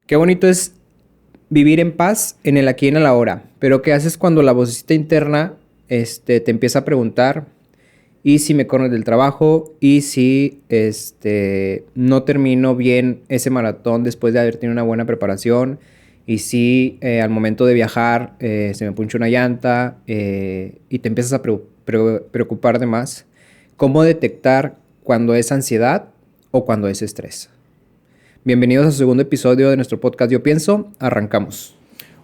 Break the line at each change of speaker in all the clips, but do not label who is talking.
Qué bonito es vivir en paz en el aquí y en el ahora. Pero ¿qué haces cuando la vocecita interna te empieza a preguntar? ¿Y si me corren del trabajo? ¿Y si no termino bien ese maratón después de haber tenido una buena preparación? ¿Y si al momento de viajar se me puncha una llanta y te empiezas a preocupar de más? ¿Cómo detectar cuando es ansiedad o cuando es estrés? Bienvenidos a su segundo episodio de nuestro podcast Yo Pienso. Arrancamos.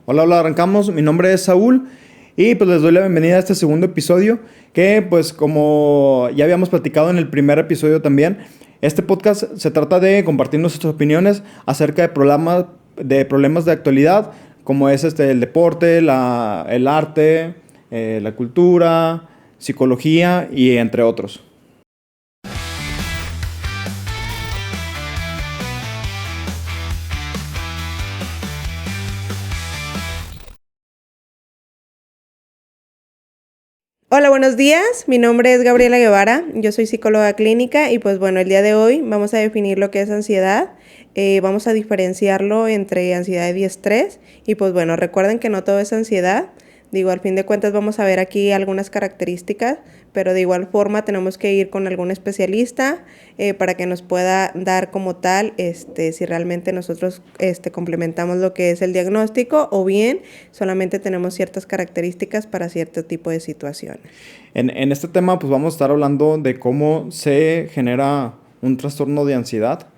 Hola, arrancamos. Mi nombre es Saúl y pues les doy la bienvenida a este segundo episodio que pues como ya habíamos platicado en el primer episodio también, este podcast se trata de compartir nuestras opiniones acerca de problemas de actualidad como es el deporte, el arte, la cultura, psicología y entre otros.
Hola, buenos días. Mi nombre es Gabriela Guevara. Yo soy psicóloga clínica y pues bueno, el día de hoy vamos a definir lo que es ansiedad. Vamos a diferenciarlo entre ansiedad y estrés. Y pues bueno, recuerden que no todo es ansiedad. Digo, al fin de cuentas vamos a ver aquí algunas características, pero de igual forma tenemos que ir con algún especialista para que nos pueda dar como tal si realmente nosotros complementamos lo que es el diagnóstico o bien solamente tenemos ciertas características para cierto tipo de situaciones.
En este tema pues vamos a estar hablando de cómo se genera un trastorno de ansiedad,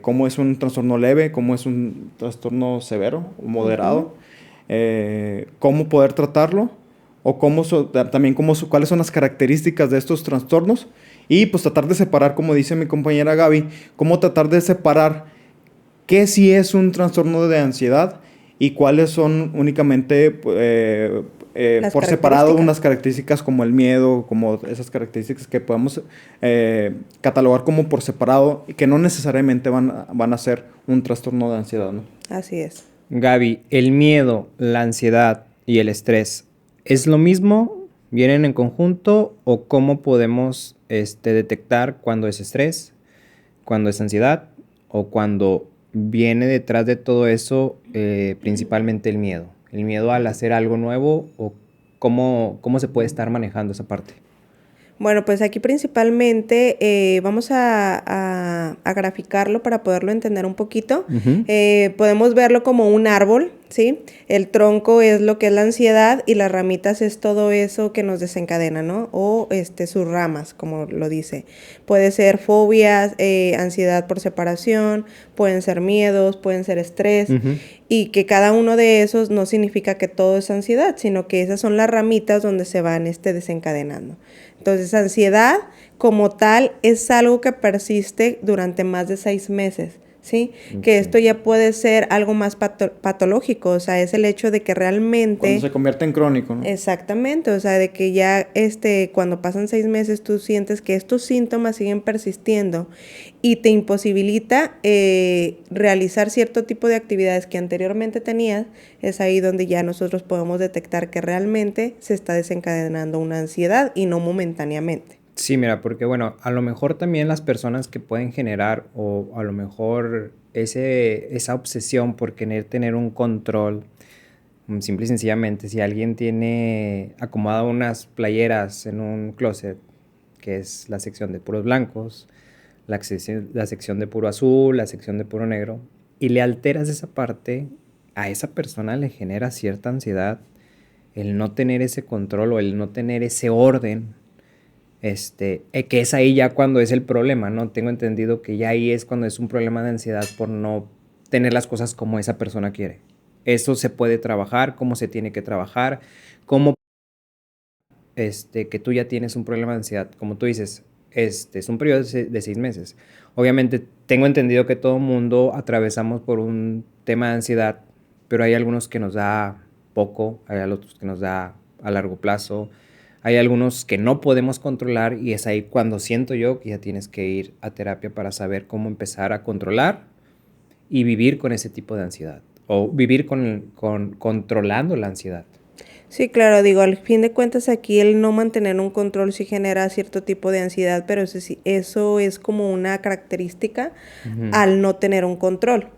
cómo es un trastorno leve, cómo es un trastorno severo o moderado, cómo poder tratarlo o también cuáles son las características de estos trastornos y pues tratar de separar, como dice mi compañera Gaby, cómo tratar de separar qué sí es un trastorno de ansiedad y cuáles son únicamente por separado unas características como el miedo, como esas características que podemos catalogar como por separado y que no necesariamente van a ser un trastorno de ansiedad, ¿no?
Así es.
Gaby, ¿el miedo, la ansiedad y el estrés es lo mismo? ¿Vienen en conjunto? ¿O cómo podemos detectar cuando es estrés, cuando es ansiedad o cuando viene detrás de todo eso principalmente el miedo? ¿El miedo al hacer algo nuevo o cómo se puede estar manejando esa parte?
Bueno, pues aquí principalmente vamos a graficarlo para poderlo entender un poquito.
Uh-huh.
Podemos verlo como un árbol, ¿sí? El tronco es lo que es la ansiedad y las ramitas es todo eso que nos desencadena, ¿no? O sus ramas, como lo dice. Puede ser fobias, ansiedad por separación, pueden ser miedos, pueden ser estrés. Uh-huh. Y que cada uno de esos no significa que todo es ansiedad, sino que esas son las ramitas donde se van desencadenando. Entonces, ansiedad como tal es algo que persiste durante más de 6 meses, ¿sí? Okay. Que esto ya puede ser algo más patológico, o sea, es el hecho de que realmente...
Cuando se convierte en crónico, ¿no?
Exactamente, o sea, de que ya cuando pasan 6 meses tú sientes que estos síntomas siguen persistiendo y te imposibilita realizar cierto tipo de actividades que anteriormente tenías, es ahí donde ya nosotros podemos detectar que realmente se está desencadenando una ansiedad y no momentáneamente.
Sí, mira, porque bueno, a lo mejor también las personas que pueden generar o a lo mejor esa obsesión por querer tener un control, simple y sencillamente, si alguien tiene acomodado unas playeras en un closet, que es la sección de puros blancos, la sección de puro azul, la sección de puro negro, y le alteras esa parte, a esa persona le genera cierta ansiedad el no tener ese control o el no tener ese orden, que es ahí ya cuando es el problema, ¿no? Tengo entendido que ya ahí es cuando es un problema de ansiedad por no tener las cosas como esa persona quiere. Eso se puede trabajar, cómo se tiene que trabajar, cómo que tú ya tienes un problema de ansiedad. Como tú dices, es un periodo de 6 meses. Obviamente tengo entendido que todo mundo atravesamos por un tema de ansiedad, pero hay algunos que nos da poco, hay otros que nos da a largo plazo, hay algunos que no podemos controlar y es ahí cuando siento yo que ya tienes que ir a terapia para saber cómo empezar a controlar y vivir con ese tipo de ansiedad o vivir controlando la ansiedad.
Sí, claro, digo, al fin de cuentas aquí el no mantener un control sí genera cierto tipo de ansiedad, pero eso es como una característica al no tener un control,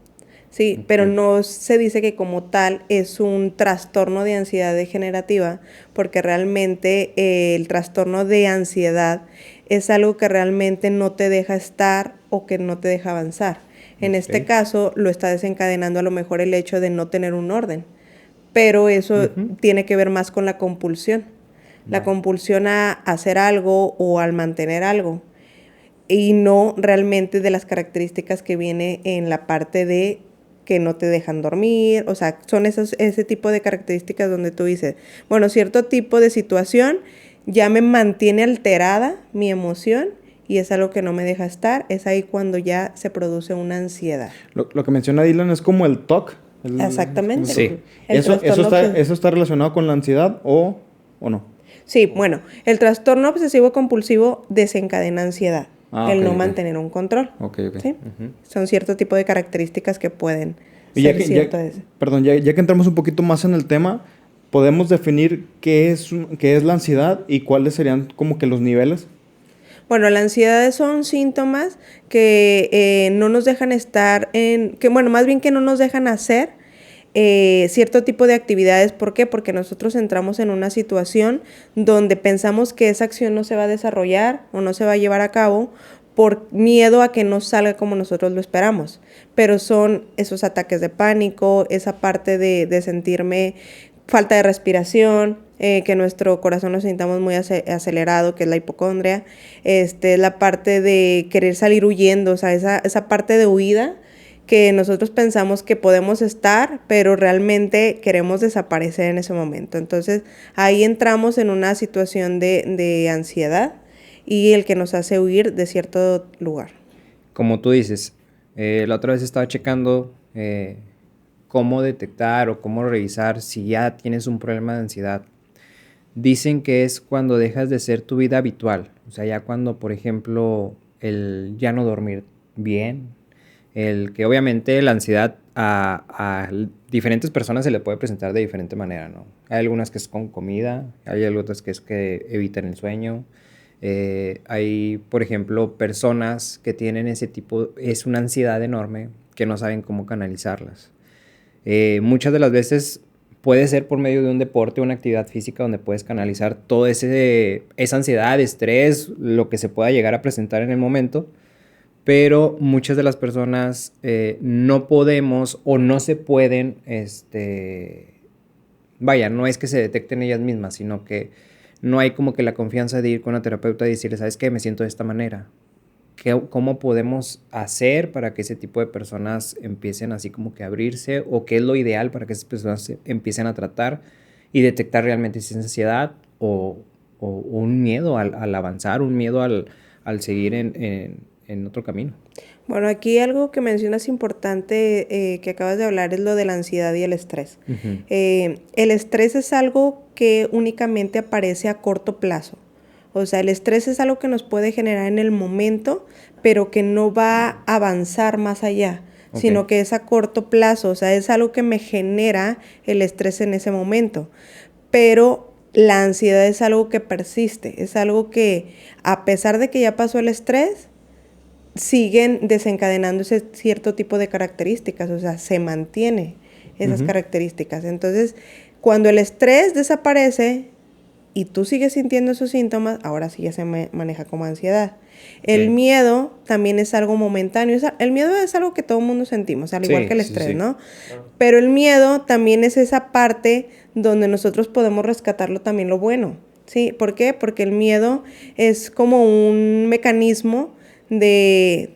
Sí, pero no se dice que como tal es un trastorno de ansiedad degenerativa, porque realmente el trastorno de ansiedad es algo que realmente no te deja estar o que no te deja avanzar. En este caso lo está desencadenando a lo mejor el hecho de no tener un orden, pero eso tiene que ver más con la compulsión. La compulsión a hacer algo o al mantener algo, y no realmente de las características que viene en la parte de que no te dejan dormir. O sea, son ese tipo de características donde tú dices, bueno, cierto tipo de situación ya me mantiene alterada mi emoción y es algo que no me deja estar. Es ahí cuando ya se produce una ansiedad.
Lo que menciona Dylan es como el TOC.
Exactamente.
Sí.
¿Eso está relacionado con la ansiedad o no?
Sí, bueno, el trastorno obsesivo compulsivo desencadena ansiedad, el no
ok.
mantener un control.
Ok.
¿Sí? Son cierto tipo de características que pueden
Y
ser cierto de eso.
perdón, ya que entramos un poquito más en el tema, ¿podemos definir qué es la ansiedad y cuáles serían como que los niveles?
Bueno, la ansiedad son síntomas que no nos dejan estar más bien que no nos dejan hacer cierto tipo de actividades. ¿Por qué? Porque nosotros entramos en una situación donde pensamos que esa acción no se va a desarrollar o no se va a llevar a cabo por miedo a que no salga como nosotros lo esperamos. Pero son esos ataques de pánico, esa parte de sentirme falta de respiración, que nuestro corazón lo sintamos muy acelerado, que es la hipocondria, la parte de querer salir huyendo, o sea, esa parte de huida que nosotros pensamos que podemos estar, pero realmente queremos desaparecer en ese momento. Entonces, ahí entramos en una situación de ansiedad y el que nos hace huir de cierto lugar.
Como tú dices, la otra vez estaba checando cómo detectar o cómo revisar si ya tienes un problema de ansiedad. Dicen que es cuando dejas de ser tu vida habitual. O sea, ya cuando, por ejemplo, el ya no dormir bien, el que obviamente la ansiedad a diferentes personas se le puede presentar de diferente manera, ¿no? Hay algunas que es con comida, hay otras que es que evitan el sueño. Hay, por ejemplo, personas que tienen ese tipo, es una ansiedad enorme que no saben cómo canalizarlas. Muchas de las veces puede ser por medio de un deporte o una actividad física donde puedes canalizar toda esa ansiedad, estrés, lo que se pueda llegar a presentar en el momento, pero muchas de las personas no podemos o no se pueden, vaya, no es que se detecten ellas mismas, sino que no hay como que la confianza de ir con una terapeuta y decirle, ¿sabes qué? Me siento de esta manera. ¿Cómo podemos hacer para que ese tipo de personas empiecen así como que a abrirse? ¿O qué es lo ideal para que esas personas empiecen a tratar y detectar realmente si es ansiedad o un miedo al avanzar, un miedo al seguir en otro camino?
Bueno, aquí algo que mencionas importante que acabas de hablar es lo de la ansiedad y el estrés. El estrés es algo que únicamente aparece a corto plazo. O sea, el estrés es algo que nos puede generar en el momento, pero que no va a avanzar más allá, sino que es a corto plazo. O sea, es algo que me genera el estrés en ese momento. Pero la ansiedad es algo que persiste, es algo que a pesar de que ya pasó el estrés, siguen desencadenando ese cierto tipo de características, o sea, se mantiene esas características. Entonces, cuando el estrés desaparece y tú sigues sintiendo esos síntomas, ahora sí ya se maneja como ansiedad. El miedo también es algo momentáneo. El miedo es algo que todo el mundo sentimos, al igual que el estrés, ¿no? Pero el miedo también es esa parte donde nosotros podemos rescatarlo también lo bueno, ¿sí? ¿Por qué? Porque el miedo es como un mecanismo de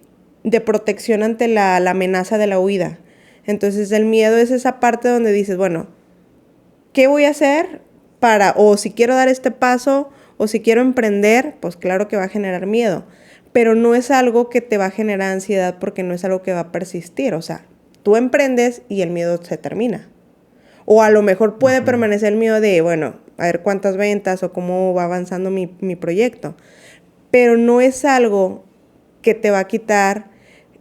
protección ante la amenaza de la huida. Entonces el miedo es esa parte donde dices, bueno, ¿qué voy a hacer o si quiero dar este paso, o si quiero emprender? Pues claro que va a generar miedo, pero no es algo que te va a generar ansiedad porque no es algo que va a persistir. O sea, tú emprendes y el miedo se termina. O a lo mejor puede permanecer el miedo de, bueno, a ver cuántas ventas o cómo va avanzando mi proyecto. Pero no es algo que te va a quitar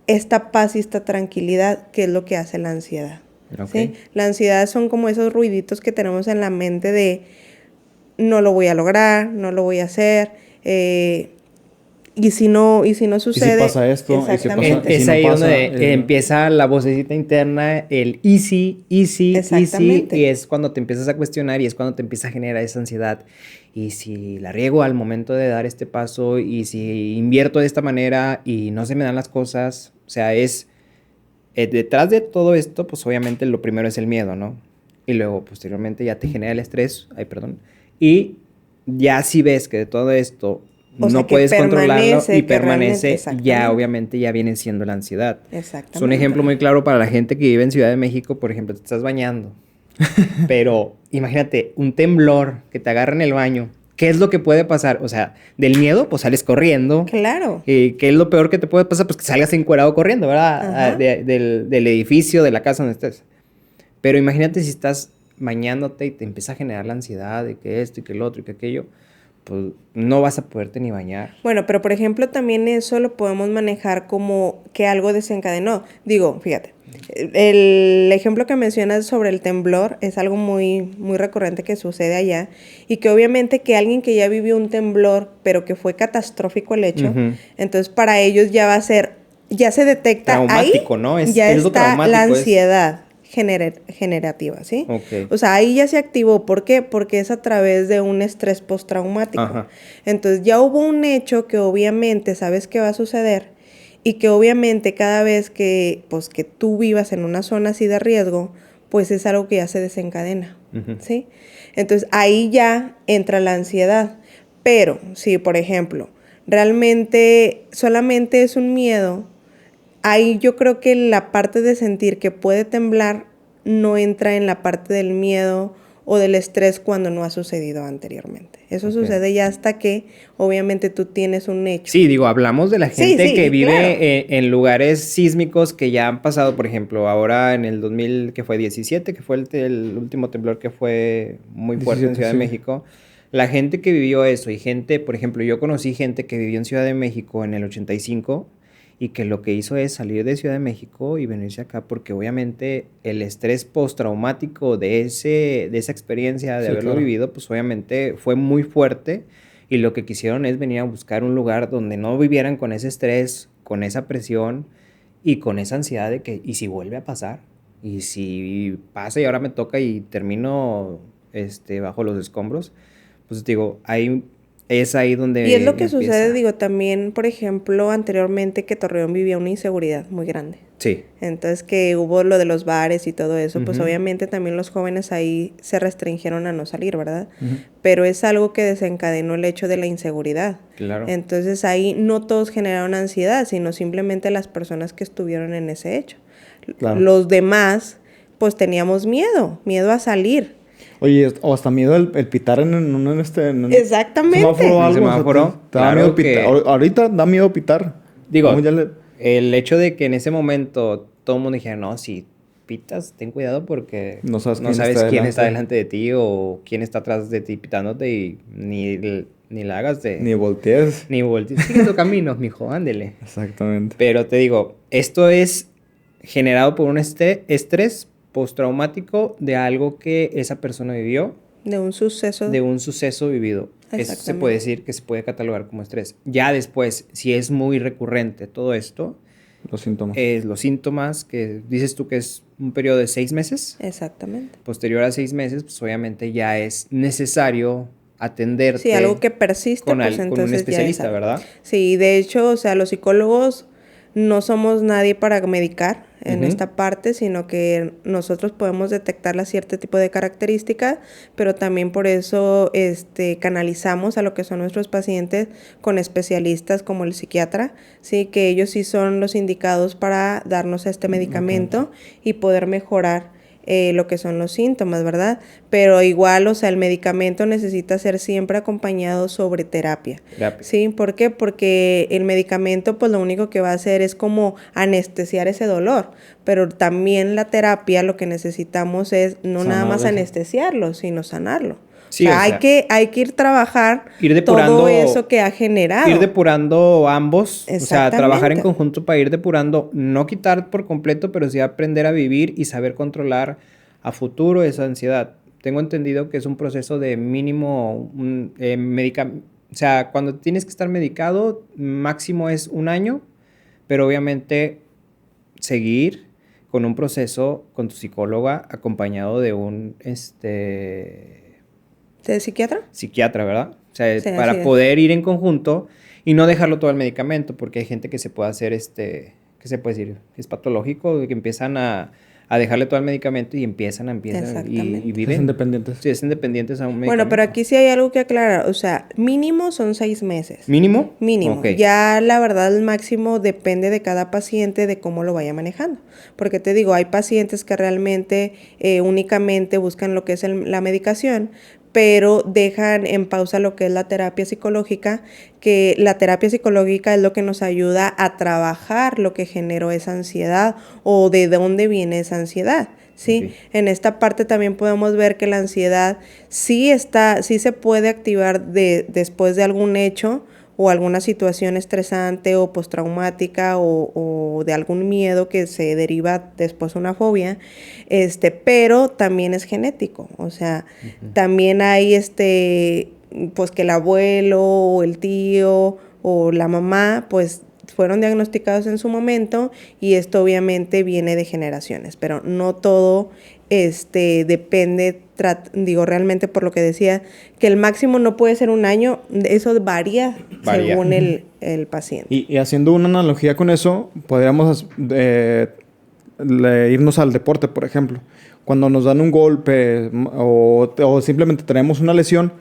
esta paz y esta tranquilidad, que es lo que hace la ansiedad. ¿Sí? La ansiedad son como esos ruiditos que tenemos en la mente de no lo voy a lograr, no lo voy a hacer. y si no sucede.
¿Y si pasa esto?
Exactamente.
¿Y si
Es
no
ahí
pasa?
donde empieza la vocecita interna, el easy, easy, easy,
Exactamente.
y es cuando te empiezas a cuestionar y es cuando te empieza a generar esa ansiedad. Y si la riego al momento de dar este paso y si invierto de esta manera y no se me dan las cosas, o sea, es detrás de todo esto, pues obviamente lo primero es el miedo, ¿no? Y luego posteriormente ya te genera el estrés, ay, perdón, y ya si ves que de todo esto
O sea,
no
que
puedes controlarlo
permanece,
y
que realmente,
permanece,
exactamente.
ya obviamente ya viene siendo la ansiedad.
Exactamente.
Es un ejemplo muy claro para la gente que vive en Ciudad de México, por ejemplo, te estás bañando, pero imagínate un temblor que te agarra en el baño. ¿Qué es lo que puede pasar? O sea, del miedo, pues sales corriendo.
Claro.
¿Qué es lo peor que te puede pasar? Pues que salgas encuerado corriendo, ¿verdad?
Ajá.
Del edificio, de la casa donde estés. Pero imagínate si estás bañándote y te empieza a generar la ansiedad de que esto y que el otro y que aquello, pues no vas a poderte ni bañar.
Bueno, pero por ejemplo también eso lo podemos manejar como que algo desencadenó. Digo, fíjate, el ejemplo que mencionas sobre el temblor es algo muy, muy recurrente que sucede allá y que obviamente que alguien que ya vivió un temblor, pero que fue catastrófico el hecho, entonces para ellos ya va a ser, ya se detecta
Traumático,
ahí,
¿no?
ya
Es lo
está
traumático,
la
es-
ansiedad generativa, ¿sí?
Ok.
O sea, ahí ya se activó. ¿Por qué? Porque es a través de un estrés postraumático.
Ajá.
Entonces ya hubo un hecho que obviamente sabes que va a suceder y que obviamente cada vez que, pues, que tú vivas en una zona así de riesgo, pues es algo que ya se desencadena,
Ujú.
¿sí? Entonces ahí ya entra la ansiedad. Pero si, por ejemplo, realmente solamente es un miedo, ahí yo creo que la parte de sentir que puede temblar no entra en la parte del miedo o del estrés cuando no ha sucedido anteriormente. Eso
Ok.
sucede ya hasta que obviamente tú tienes un hecho.
Sí, digo, hablamos de la
Sí,
gente
sí,
que vive
claro.
en lugares sísmicos que ya han pasado, por ejemplo, ahora en el 2000, que fue 17, que fue el último temblor que fue muy fuerte en
17,
Ciudad de
sí.
México. La gente que vivió eso y gente, por ejemplo, yo conocí gente que vivió en Ciudad de México en el 85 y que lo que hizo es salir de Ciudad de México y venirse acá porque obviamente el estrés postraumático de esa experiencia, de
Sí,
haberlo
claro.
vivido, pues obviamente fue muy fuerte y lo que quisieron es venir a buscar un lugar donde no vivieran con ese estrés, con esa presión y con esa ansiedad de que, ¿y si vuelve a pasar? ¿Y si pasa y ahora me toca y termino bajo los escombros? Pues digo, es ahí donde
Y es lo que
empieza.
sucede, digo, también, por ejemplo, anteriormente que Torreón vivía una inseguridad muy grande.
Sí.
Entonces que hubo lo de los bares y todo eso, pues
Ujú.
obviamente también los jóvenes ahí se restringieron a no salir, ¿verdad?
Ujú.
Pero es algo que desencadenó el hecho de la inseguridad.
Claro.
Entonces ahí no todos generaron ansiedad, sino simplemente las personas que estuvieron en ese hecho.
Claro.
Los demás, pues teníamos miedo a salir.
Oye, o hasta miedo el pitar en un
Exactamente.
semáforo o
Un
algo.
semáforo,
te da
claro
miedo
que-
pitar. Ahorita da miedo pitar.
Digo,
¿Cómo ya
el hecho de que en ese momento todo el mundo dijera, no, si pitas, ten cuidado porque
No sabes
no
quién
sabes
está
quién está
delante.
delante de ti o quién está atrás de ti pitándote y ni la hagas de...
Ni voltees.
Ni voltees. Sigue tu camino, mijo, ándele.
Exactamente.
Pero te digo, esto es generado por un estrés postraumático de algo que esa persona vivió,
De un suceso.
de un suceso vivido. Eso se
Exactamente.
puede decir que se puede catalogar como estrés. Ya después, si es muy recurrente todo esto,
Los síntomas.
los síntomas que dices tú que es un periodo de 6 meses,
Exactamente.
posterior a 6 meses, pues obviamente ya es necesario atenderte
Sí, algo que persiste,
con,
pues
con un
entonces ya es
especialista,
algo.
¿verdad?
Sí, de hecho, o sea, los psicólogos no somos nadie para medicar en
Ujú.
esta parte, sino que nosotros podemos detectar cierto tipo de características, pero también por eso canalizamos a lo que son nuestros pacientes con especialistas como el psiquiatra, sí, que ellos sí son los indicados para darnos este medicamento y poder mejorar lo que son los síntomas, ¿verdad? Pero igual, o sea, el medicamento necesita ser siempre acompañado sobre terapia. ¿Sí? ¿Por qué? Porque el medicamento, pues lo único que va a hacer es como anestesiar ese dolor, pero también la terapia lo que necesitamos es no nada más anestesiarlo, sino sanarlo.
Sí,
o sea, hay que ir trabajar
ir depurando,
todo eso que ha generado.
Ir depurando ambos, o sea, trabajar en
Exactamente.
conjunto para ir depurando, no quitar por completo, pero sí aprender a vivir y saber controlar a futuro esa ansiedad. Tengo entendido que es un proceso de mínimo, O sea, cuando tienes que estar medicado, máximo es 1 año, pero obviamente seguir con un proceso con tu psicóloga acompañado de un
¿De psiquiatra?
psiquiatra, ¿verdad? O sea,
Sí, así
para
es.
poder ir en conjunto y no dejarlo todo al medicamento, porque hay gente que se puede hacer ¿qué se puede decir? Es patológico, que empiezan a dejarle todo al medicamento y empiezan y
Exactamente.
viven.
Es independientes.
Sí, es independientes a un medicamento.
Bueno, pero aquí sí hay algo que aclarar. O sea, mínimo son 6 meses.
¿Mínimo?
Mínimo.
Ok.
Ya la verdad el máximo depende de cada paciente, de cómo lo vaya manejando. Porque te digo, hay pacientes que realmente únicamente buscan lo que es la medicación, pero dejan en pausa lo que es la terapia psicológica, que la terapia psicológica es lo que nos ayuda a trabajar lo que generó esa ansiedad o de dónde viene esa ansiedad. ¿Sí?
Ok.
En esta parte también podemos ver que la ansiedad sí se puede activar después de algún hecho o alguna situación estresante o postraumática o de algún miedo que se deriva después de una fobia, pero también es genético, o sea, también hay pues que el abuelo o el tío o la mamá, pues fueron diagnosticados en su momento y esto obviamente viene de generaciones, pero no todo depende, realmente por lo que decía, que el máximo no puede ser 1 año, eso varía. Según el paciente.
Y haciendo una analogía con eso, podríamos irnos al deporte, por ejemplo. Cuando nos dan un golpe o simplemente tenemos una lesión,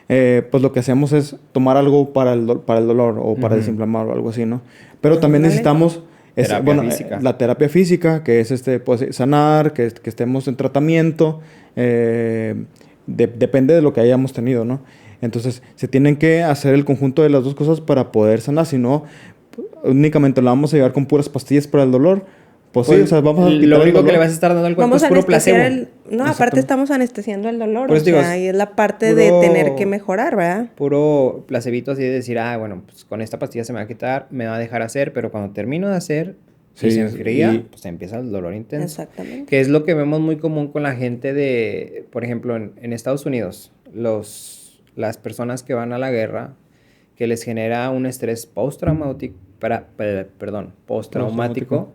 pues lo que hacemos es tomar algo para el dolor o para desinflamar o algo así, ¿no? Pero también necesitamos
terapia física.
la terapia física, que es pues, sanar, que estemos en tratamiento, depende de lo que hayamos tenido, ¿no? Entonces, se tienen que hacer el conjunto de las dos cosas para poder sanar, si no, únicamente la vamos a llevar con puras pastillas para el dolor. Pues sí, o sea, vamos a quitar
lo
el
único que
dolor.
le vas a estar dando al cuerpo
Vamos
es
a
puro
anestesiar
placebo.
No, aparte estamos anestesiando el dolor,
Por
o
eso digo,
sea, y es la parte
puro-
de tener que mejorar, ¿verdad?
Puro placebito así de decir, bueno, pues con esta pastilla se me va a quitar, me va a dejar hacer, pero cuando termino de hacer y
Sí,
se enfría,
y-
pues empieza el dolor intenso.
Exactamente.
Que es lo que vemos muy común con la gente por ejemplo, en Estados Unidos, las personas que van a la guerra, que les genera un estrés postraumático, postraumático,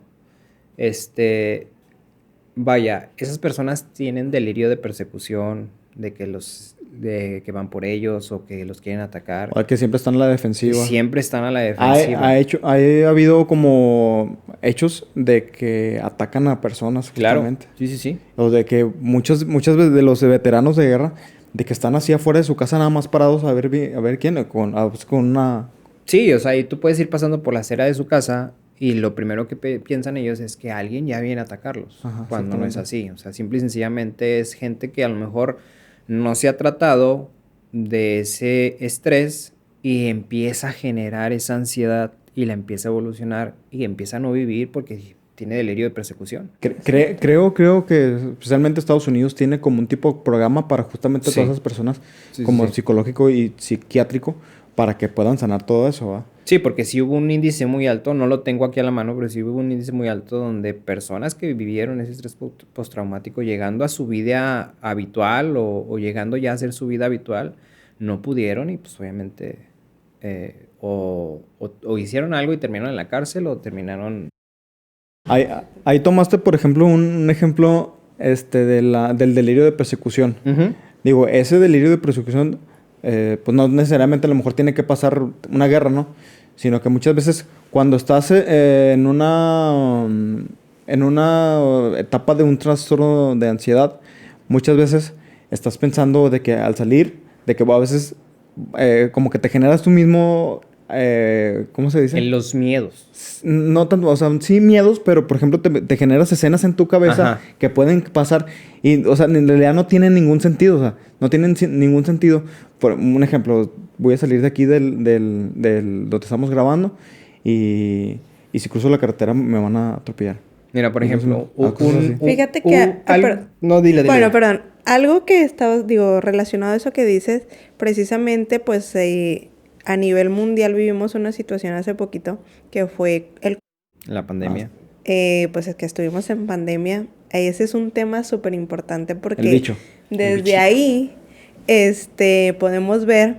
vaya, esas personas tienen delirio de persecución, de que van por ellos o que los quieren atacar.
O que siempre están en la defensiva.
Siempre están a la defensiva.
Ha habido como hechos de que atacan a personas,
Claro,
justamente.
sí.
O de que muchas veces de los veteranos de guerra, de que están así afuera de su casa nada más parados a ver quién, con una...
Sí, o sea, y tú puedes ir pasando por la acera de su casa y lo primero que piensan ellos es que alguien ya viene a atacarlos,
Ajá,
cuando no es
exactamente.
así. O sea, simple y sencillamente es gente que a lo mejor no se ha tratado de ese estrés y empieza a generar esa ansiedad y la empieza a evolucionar y empieza a no vivir porque tiene delirio de persecución.
Creo que especialmente Estados Unidos tiene como un tipo de programa para justamente
Sí.
todas esas personas,
Sí,
como
sí.
psicológico y psiquiátrico, para que puedan sanar todo eso, ¿va?
Sí, porque sí hubo un índice muy alto, no lo tengo aquí a la mano, pero sí hubo un índice muy alto donde personas que vivieron ese estrés postraumático llegando a su vida habitual o llegando ya a hacer su vida habitual, no pudieron y pues obviamente o hicieron algo y terminaron en la cárcel o terminaron...
Ahí tomaste, por ejemplo, un ejemplo del delirio de persecución.
Ujú.
Digo, ese delirio de persecución, pues no necesariamente a lo mejor tiene que pasar una guerra, ¿no? Sino que muchas veces cuando estás en una etapa de un trastorno de ansiedad, muchas veces estás pensando de que al salir, de que a veces como que te generas tú mismo, ¿cómo se dice?
En los miedos.
No tanto, o sea, sí miedos, pero por ejemplo te generas escenas en tu cabeza
Ajá.
que pueden pasar y, o sea, en realidad no tienen ningún sentido, o sea, no tienen ningún sentido. Por un ejemplo, voy a salir de aquí del donde estamos grabando y si cruzo la carretera me van a atropellar.
Mira, por
Entonces,
ejemplo,
cosas así.
Fíjate que...
no, dile.
Bueno, perdón. Algo que estaba, relacionado a eso que dices, precisamente, pues, a nivel mundial vivimos una situación hace poquito que fue
La pandemia.
pues es que estuvimos en pandemia. Ese es un tema súper importante porque
El bicho.
desde ahí podemos ver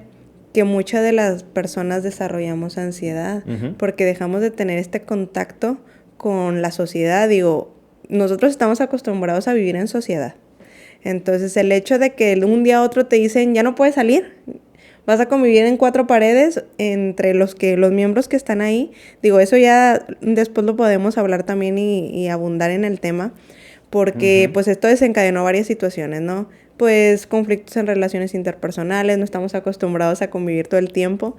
que muchas de las personas desarrollamos ansiedad, porque dejamos de tener este contacto con la sociedad. Digo, nosotros estamos acostumbrados a vivir en sociedad. Entonces, el hecho de que un día a otro te dicen, ya no puedes salir, vas a convivir en 4 paredes entre los miembros que están ahí. Digo, eso ya después lo podemos hablar también y abundar en el tema, porque pues esto desencadenó varias situaciones, ¿no? Pues conflictos en relaciones interpersonales, no estamos acostumbrados a convivir todo el tiempo,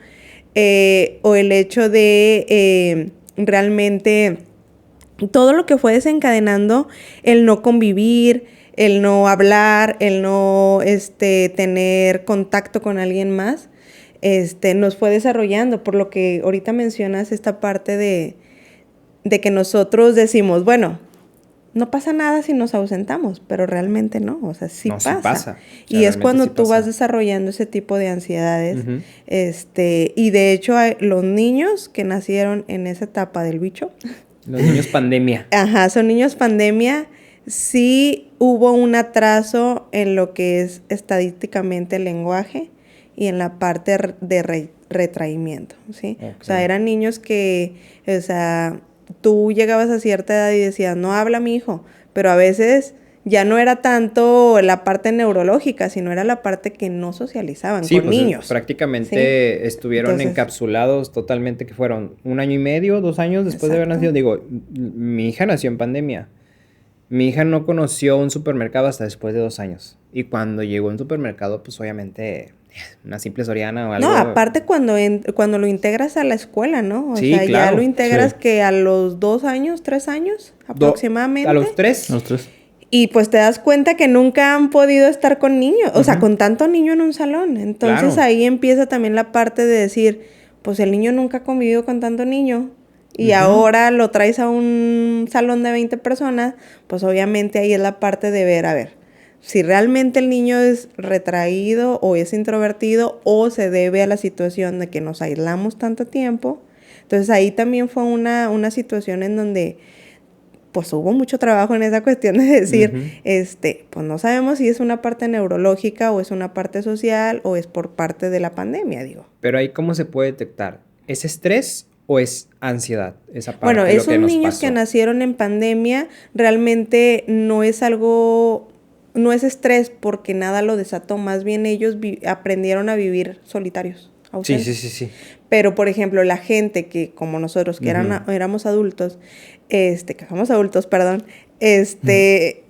o el hecho de realmente todo lo que fue desencadenando el no convivir, el no hablar, el no tener contacto con alguien más, nos fue desarrollando, por lo que ahorita mencionas esta parte de que nosotros decimos, bueno, no pasa nada si nos ausentamos, pero realmente no, o sea, sí pasa. Sí pasa. O sea, y es cuando sí tú vas desarrollando ese tipo de ansiedades, y de hecho los niños que nacieron en esa etapa del bicho.
Los niños pandemia.
Ajá, son niños pandemia. Sí hubo un atraso en lo que es estadísticamente el lenguaje y en la parte de retraimiento, ¿sí? Okay. O sea, eran niños que, o sea, tú llegabas a cierta edad y decías, no habla mi hijo, pero a veces ya no era tanto la parte neurológica, sino era la parte que no socializaban con pues niños.
Prácticamente estuvieron encapsulados totalmente, que fueron 1 año y medio, 2 años después de haber nacido. Digo, mi hija nació en pandemia. Mi hija no conoció un supermercado hasta después de 2 años. Y cuando llegó a un supermercado, pues obviamente una simple Soriana o algo.
No, aparte cuando lo integras a la escuela, ¿no? O sea, claro, ya lo integras que a los 2 años, 3 años aproximadamente.
A los 3.
Y pues te das cuenta que nunca han podido estar con niños, o sea, con tanto niño en un salón. Entonces ahí empieza también la parte de decir, pues el niño nunca ha convivido con tanto niño. Y ahora lo traes a un salón de 20 personas, pues obviamente ahí es la parte de ver, a ver, si realmente el niño es retraído o es introvertido o se debe a la situación de que nos aislamos tanto tiempo. Entonces ahí también fue una situación en donde pues hubo mucho trabajo en esa cuestión de decir, pues no sabemos si es una parte neurológica o es una parte social o es por parte de la pandemia, digo.
Pero ahí, ¿cómo se puede detectar? ¿Es estrés o es ansiedad? Esa parte,
bueno, esos niños que nacieron en pandemia realmente no es algo, no es estrés porque nada lo desató, más bien ellos aprendieron a vivir solitarios.
Sí.
Pero, por ejemplo, la gente que, como nosotros, que éramos adultos, que somos adultos, perdón, de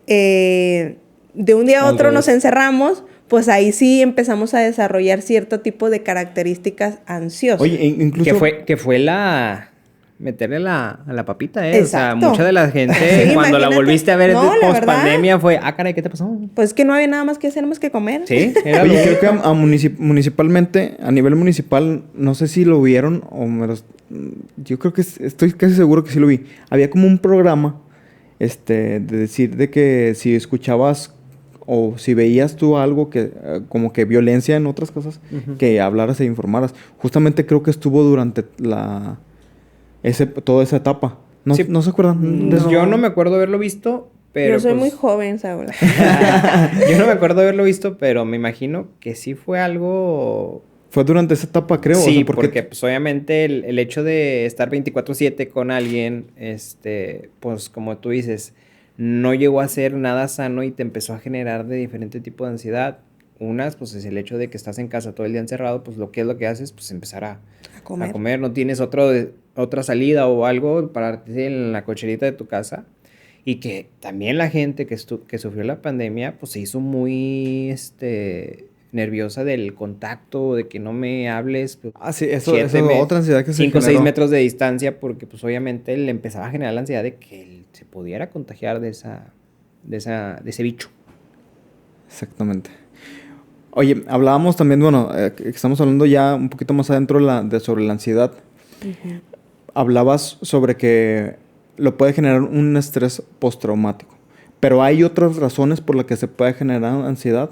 un día a otro nos encerramos, pues ahí sí empezamos a desarrollar cierto tipo de características ansiosas.
Oye, incluso...
Que fue meterle a la papita, Exacto. O sea, mucha de la gente, sí, cuando la volviste a ver post pandemia fue, caray, ¿qué te pasó?
Pues que no había nada más que hacer, más que comer.
Sí,
era Oye, creo que municipalmente, a nivel municipal, no sé si lo vieron o yo creo que estoy casi seguro que sí lo vi. Había como un programa, de decir de que si escuchabas o si veías tú algo que, como que violencia en otras cosas, que hablaras e informaras. Justamente creo que estuvo durante toda esa etapa. ¿No se acuerdan?
No. Yo no me acuerdo haberlo visto, pero...
Yo soy muy joven, Saúl.
Yo no me acuerdo haberlo visto, pero me imagino que sí fue algo...
Fue durante esa etapa, creo.
Sí, porque pues obviamente el hecho de estar 24/7 con alguien, pues como tú dices, no llegó a ser nada sano y te empezó a generar de diferente tipo de ansiedad. Unas, pues es el hecho de que estás en casa todo el día encerrado, pues lo que haces, pues empezar a comer. No tienes otra salida o algo para pararte en la cocherita de tu casa. Y que también la gente que sufrió la pandemia, pues se hizo muy nerviosa del contacto, de que no me hables. Pues,
sí, eso es otra ansiedad que se
5 o 6 metros de distancia, porque pues obviamente le empezaba a generar la ansiedad de que él se pudiera contagiar de ese bicho.
Exactamente. Oye, hablábamos también, estamos hablando ya un poquito más adentro sobre la ansiedad. Hablabas sobre que lo puede generar un estrés postraumático. Pero ¿hay otras razones por las que se puede generar ansiedad?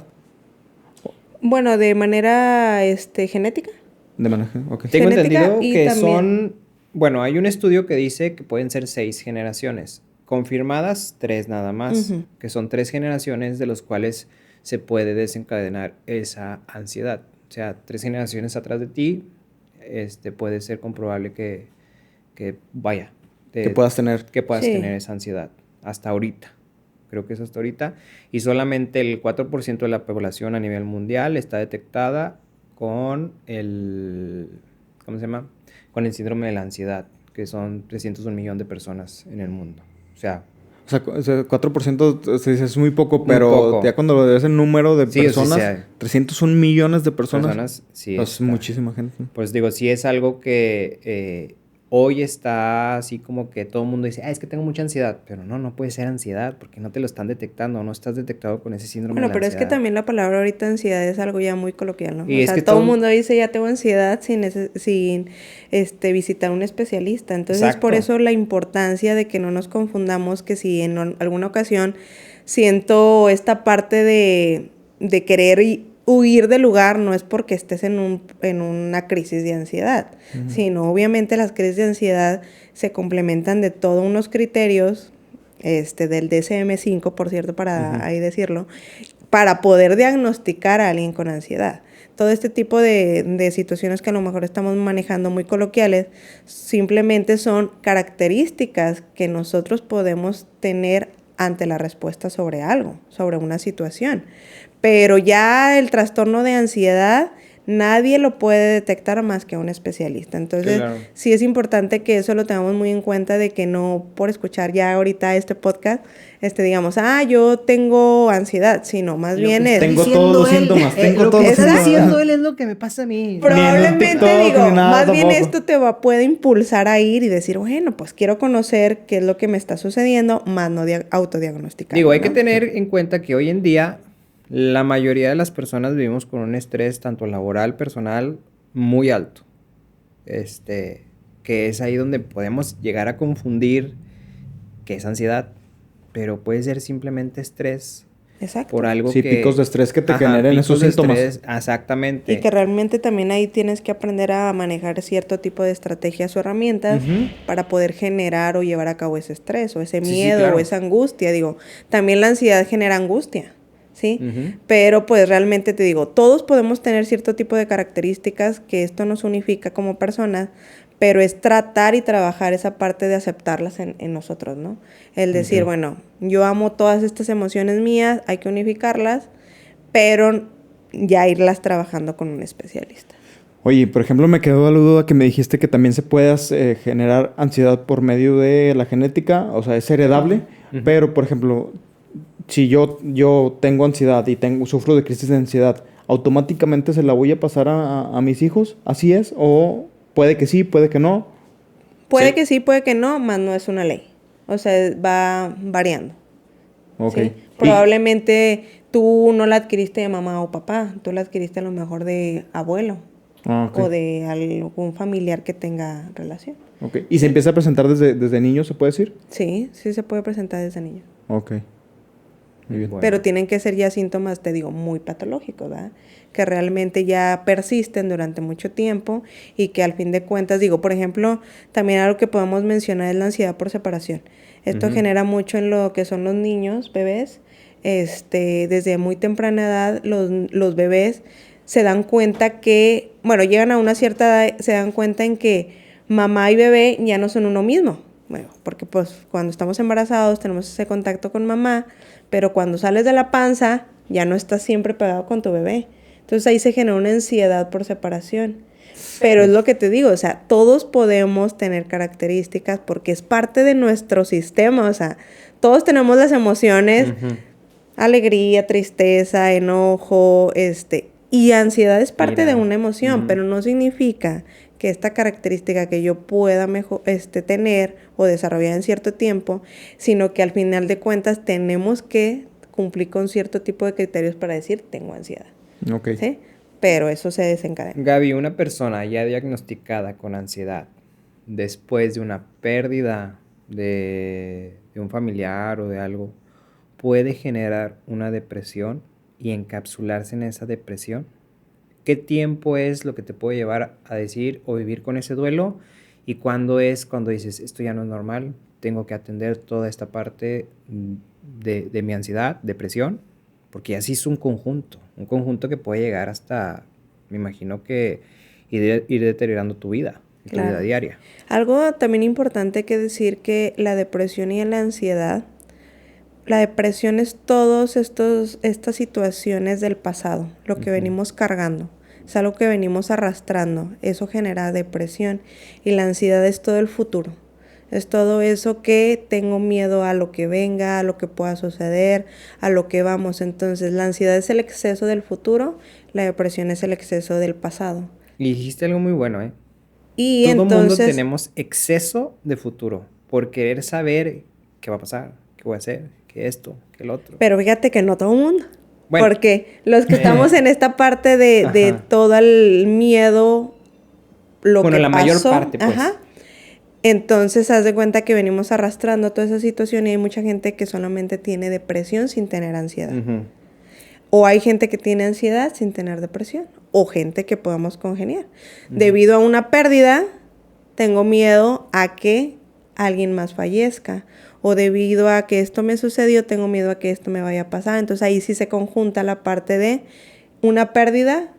Bueno, de manera genética.
De manera, ok.
Tengo entendido que también hay un estudio que dice que pueden ser 6 generaciones. Confirmadas 3 nada más, que son 3 generaciones de los cuales se puede desencadenar esa ansiedad. O sea, 3 generaciones atrás de ti, puede ser comprobable que vaya,
Que puedas tener.
Sí.
tener esa ansiedad. Hasta ahorita. Creo que es hasta ahorita. Y solamente el 4% de la población a nivel mundial está detectada con ¿cómo se llama? Con el síndrome de la ansiedad, que son 301 millones de personas en el mundo. O sea,
O sea, 4% se dice es muy poco,
muy
pero
poco.
ya cuando lo ves en número de
Sí, o sea,
personas, 301 millones de personas,
sí
es
está.
muchísima gente.
Pues digo, sí es algo que hoy está así como que todo el mundo dice, es que tengo mucha ansiedad, pero no puede ser ansiedad porque no te lo están detectando, no estás detectado con ese síndrome
Bueno,
de la
pero es
ansiedad.
que también la palabra ahorita ansiedad es algo ya muy coloquial, ¿no?
Y
O
es
sea,
que
todo el
todo-
mundo dice ya tengo ansiedad sin visitar un especialista. Entonces, por
Exacto.
eso la importancia de que no nos confundamos que si en alguna ocasión siento esta parte de querer huir del lugar, no es porque estés en una crisis de ansiedad, sino obviamente las crisis de ansiedad se complementan de todos unos criterios del DSM-5, por cierto, para ahí decirlo, para poder diagnosticar a alguien con ansiedad. Todo este tipo de situaciones que a lo mejor estamos manejando muy coloquiales, simplemente son características que nosotros podemos tener ante la respuesta sobre algo, sobre una situación. Pero ya el trastorno de ansiedad nadie lo puede detectar más que un especialista. Entonces,
Claro.
sí es importante que eso lo tengamos muy en cuenta, de que no por escuchar ya ahorita este podcast, digamos, yo tengo ansiedad, sino más bien es...
Tengo todos los síntomas, tengo
lo
todos
que
los
está
síntomas.
diciendo él es lo que me pasa a mí.
Probablemente,
TikTok,
digo,
ni nada
más bien
tampoco.
esto puede impulsar a ir y decir, bueno, pues quiero conocer qué es lo que me está sucediendo, más no autodiagnosticar.
Digo, hay que tener en cuenta que hoy en día la mayoría de las personas vivimos con un estrés tanto laboral, personal, muy alto. Que es ahí donde podemos llegar a confundir que es ansiedad, pero puede ser simplemente estrés
Exacto.
por algo
Sí,
que...
picos de estrés que te
Ajá,
generen
picos
esos
de
síntomas.
estrés, exactamente.
Y que realmente también ahí tienes que aprender a manejar cierto tipo de estrategias o herramientas para poder generar o llevar a cabo ese estrés o ese
Sí,
miedo
claro.
o esa angustia. Digo, también la ansiedad genera angustia, ¿sí?
Ujú.
Pero pues realmente te digo, todos podemos tener cierto tipo de características que esto nos unifica como personas, pero es tratar y trabajar esa parte de aceptarlas en nosotros, ¿no? El decir,
Ok.
bueno, yo amo todas estas emociones mías, hay que unificarlas, pero ya irlas trabajando con un especialista.
Oye, por ejemplo, me quedó la duda que me dijiste que también se puede generar ansiedad por medio de la genética, o sea, es heredable, pero, por ejemplo, si yo tengo ansiedad y sufro de crisis de ansiedad, ¿automáticamente se la voy a pasar a mis hijos? ¿Así es? ¿O puede que sí, puede que no?
Puede
Sí.
que sí, puede que no, más no es una ley. O sea, va variando.
Ok.
¿Sí? Probablemente tú no la adquiriste de mamá o papá, tú la adquiriste a lo mejor de abuelo
Ok.
o de algún familiar que tenga relación.
Ok. ¿Y se empieza a presentar desde niño, se puede decir?
Sí, sí se puede presentar desde niño.
Ok. Muy bien.
Bueno.
Pero tienen que ser ya síntomas, te digo, muy patológicos, ¿verdad? Que realmente ya persisten durante mucho tiempo y que al fin de cuentas, digo, por ejemplo, también algo que podemos mencionar es la ansiedad por separación. Esto genera mucho en lo que son los niños, bebés. Desde muy temprana edad, los bebés se dan cuenta que, bueno, llegan a una cierta edad, se dan cuenta en que mamá y bebé ya no son uno mismo. Bueno, porque pues cuando estamos embarazados tenemos ese contacto con mamá, pero cuando sales de la panza ya no estás siempre pegado con tu bebé. Entonces ahí se genera una ansiedad por separación. Pero es lo que te digo, o sea, todos podemos tener características porque es parte de nuestro sistema, o sea, todos tenemos las emociones, alegría, tristeza, enojo, y ansiedad es parte
Ira.
de una emoción, pero no significa que esta característica que yo pueda tener o desarrollar en cierto tiempo, sino que al final de cuentas tenemos que cumplir con cierto tipo de criterios para decir tengo ansiedad,
Ok.
¿sí? Pero eso se desencadena.
Gaby, una persona ya diagnosticada con ansiedad después de una pérdida de un familiar o de algo, puede generar una depresión y encapsularse en esa depresión. ¿Qué tiempo es lo que te puede llevar a decir o vivir con ese duelo? ¿Y cuándo es cuando dices, esto ya no es normal, tengo que atender toda esta parte de mi ansiedad, depresión? Porque así es un conjunto que puede llegar hasta me imagino que ir deteriorando tu vida
Claro.
diaria.
Algo también importante que decir que la depresión y la ansiedad, la depresión es estas situaciones del pasado, lo que venimos cargando, es algo que venimos arrastrando, eso genera depresión, y la ansiedad es todo el futuro. Es todo eso que tengo miedo a lo que venga, a lo que pueda suceder, a lo que vamos. Entonces, la ansiedad es el exceso del futuro, la depresión es el exceso del pasado.
Y dijiste algo muy bueno, ¿eh?
Y
Todo mundo
entonces,
tenemos exceso de futuro por querer saber qué va a pasar, qué voy a hacer, qué esto, qué el otro.
pero fíjate que no todo el mundo.
Bueno.
Porque los que estamos en esta parte de
Ajá.
todo el miedo, lo
Bueno,
que
la
pasó,
mayor parte, pues.
ajá. Entonces, haz de cuenta que venimos arrastrando toda esa situación y hay mucha gente que solamente tiene depresión sin tener ansiedad.
Ujú.
O hay gente que tiene ansiedad sin tener depresión. O gente que podamos congeniar. Debido a una pérdida, tengo miedo a que alguien más fallezca. O debido a que esto me sucedió, tengo miedo a que esto me vaya a pasar. Entonces ahí sí se conjunta la parte de una pérdida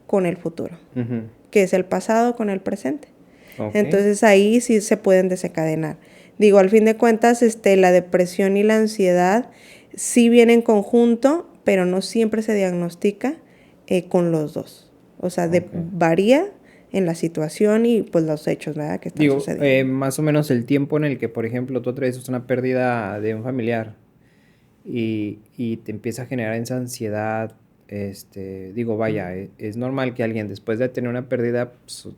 con el futuro.
Ujú.
Que es el pasado con el presente.
Ok.
Entonces ahí sí se pueden desencadenar. Digo, al fin de cuentas, la depresión y la ansiedad sí vienen en conjunto, pero no siempre se diagnostica con los dos. O sea,
Ok.
varía en la situación y pues los hechos, ¿verdad? Que están
Digo,
sucediendo.
más o menos el tiempo en el que, por ejemplo, tú atraviesas una pérdida de un familiar y te empieza a generar esa ansiedad, digo, vaya, es normal que alguien después de tener una pérdida, pues,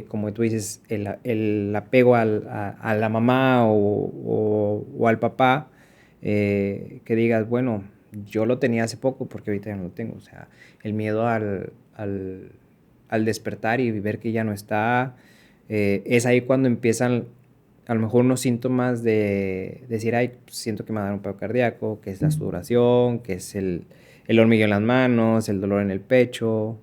como tú dices, el apego a la mamá o al papá, que digas, bueno, yo lo tenía hace poco porque ahorita ya no lo tengo. O sea, el miedo al despertar y ver que ya no está, es ahí cuando empiezan a lo mejor unos síntomas de decir, ay, siento que me va a dar un paro cardíaco, que es la sudoración, que es el hormigueo en las manos, el dolor en el pecho.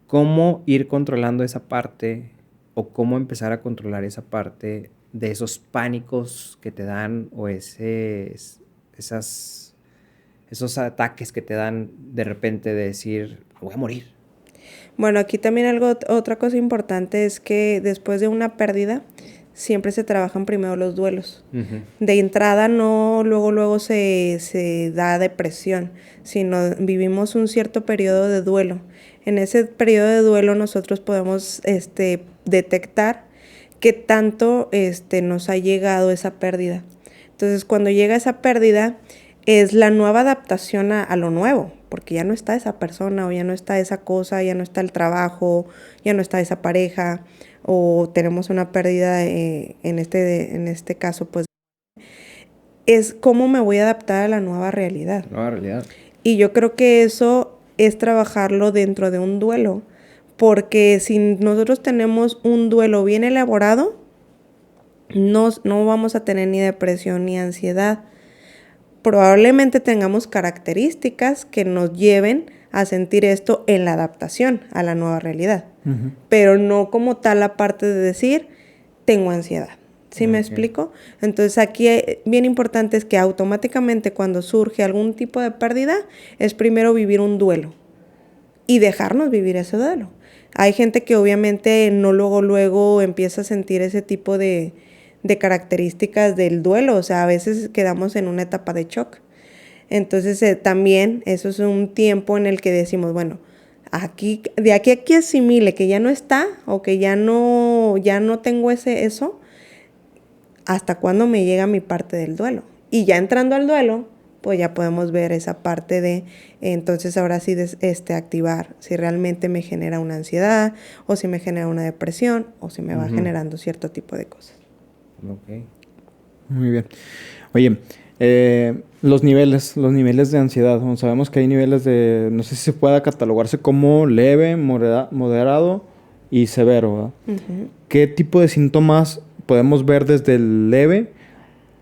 ¿Cómo ir controlando esa parte o cómo empezar a controlar esa parte de esos pánicos que te dan o esos ataques que te dan de repente de decir, voy a morir?
Bueno, aquí también otra cosa importante es que después de una pérdida, siempre se trabajan primero los duelos.
Ujú.
De entrada no luego se da depresión, sino vivimos un cierto periodo de duelo. En ese periodo de duelo nosotros podemos detectar qué tanto nos ha llegado esa pérdida. Entonces, cuando llega esa pérdida, es la nueva adaptación a lo nuevo, porque ya no está esa persona o ya no está esa cosa, ya no está el trabajo, ya no está esa pareja, o tenemos una pérdida en este caso, pues es cómo me voy a adaptar a la nueva realidad.
Nueva realidad.
Y yo creo que eso es trabajarlo dentro de un duelo, porque si nosotros tenemos un duelo bien elaborado, no vamos a tener ni depresión ni ansiedad. Probablemente tengamos características que nos lleven a sentir esto en la adaptación a la nueva realidad.
Ujú.
Pero no como tal la parte de decir, tengo ansiedad. ¿Sí me
Ok.
explico? Entonces aquí bien importante es que automáticamente cuando surge algún tipo de pérdida, es primero vivir un duelo y dejarnos vivir ese duelo. Hay gente que obviamente no luego empieza a sentir ese tipo de características del duelo, o sea, a veces quedamos en una etapa de shock. Entonces también eso es un tiempo en el que decimos, bueno, de aquí a que asimile que ya no está o que ya no tengo eso, hasta cuándo me llega mi parte del duelo. Y ya entrando al duelo, pues ya podemos ver esa parte de, entonces ahora sí activar si realmente me genera una ansiedad o si me genera una depresión o si me va generando cierto tipo de cosas.
Ok.
Muy bien. Oye, los niveles de ansiedad. Bueno, sabemos que hay niveles de, no sé si se pueda catalogarse como leve, moderado y severo, ¿verdad?
Uh-huh.
¿Qué tipo de síntomas podemos ver desde el leve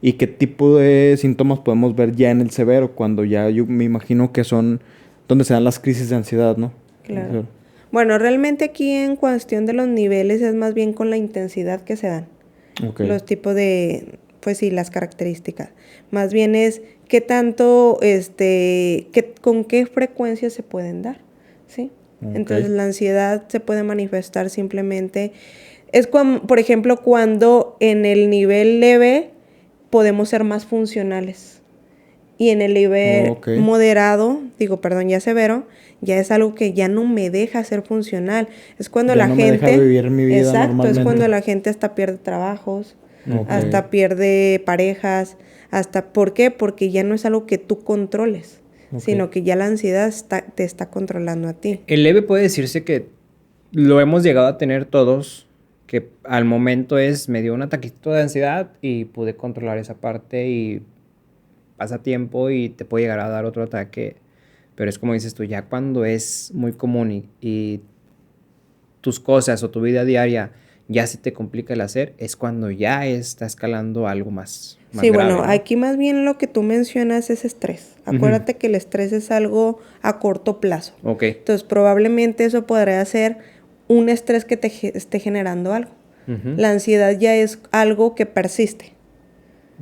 y qué tipo de síntomas podemos ver ya en el severo, cuando ya yo me imagino que son donde se dan las crisis de ansiedad, ¿no?
Claro. Bueno, realmente aquí en cuestión de los niveles es más bien con la intensidad que se dan.
Okay.
Los tipos de, pues sí, las características. Más bien es qué tanto, con qué frecuencia se pueden dar, ¿sí? Entonces la ansiedad se puede manifestar simplemente... Es cuando, por ejemplo, cuando en el nivel leve podemos ser más funcionales. Y en el nivel moderado, ya severo, ya es algo que ya no me deja ser funcional. Es cuando
ya no me deja vivir mi vida normalmente.
Es cuando la gente hasta pierde trabajos, hasta pierde parejas, ¿por qué? Porque ya no es algo que tú controles, sino que ya la ansiedad te está controlando a ti.
El leve puede decirse que lo hemos llegado a tener todos, que al momento me dio un ataquito de ansiedad y pude controlar esa parte y pasa tiempo y te puede llegar a dar otro ataque, pero es como dices tú, ya cuando es muy común y tus cosas o tu vida diaria ya se te complica el hacer, es cuando ya está escalando algo más
sí,
grave,
bueno,
¿no?
aquí más bien lo que tú mencionas es estrés. Acuérdate que el estrés es algo a corto plazo. Entonces, probablemente eso podría ser un estrés que te esté generando algo. La ansiedad ya es algo que persiste.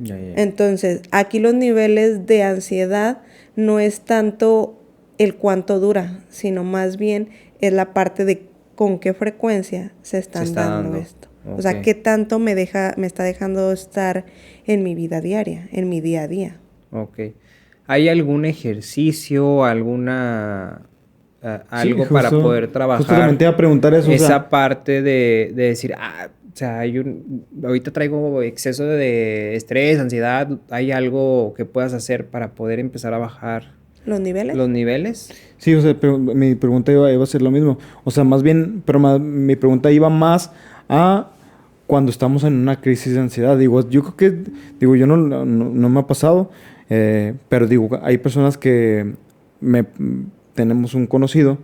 Entonces, aquí los niveles de ansiedad no es tanto el cuánto dura, sino más bien es la parte de con qué frecuencia se está dando esto. O sea, qué tanto me está dejando estar en mi vida diaria, en mi día a día.
¿Hay algún ejercicio, algo para poder trabajar?
Justamente iba a preguntar eso.
Esa parte de decir, o sea, ahorita traigo exceso de estrés, ansiedad. ¿Hay algo que puedas hacer para poder empezar a bajar
los niveles?
¿Los niveles?
Sí, o sea, mi pregunta iba a ser lo mismo. O sea, más bien, mi pregunta iba más a cuando estamos en una crisis de ansiedad. Yo creo que, yo no me ha pasado, pero hay personas que tenemos un conocido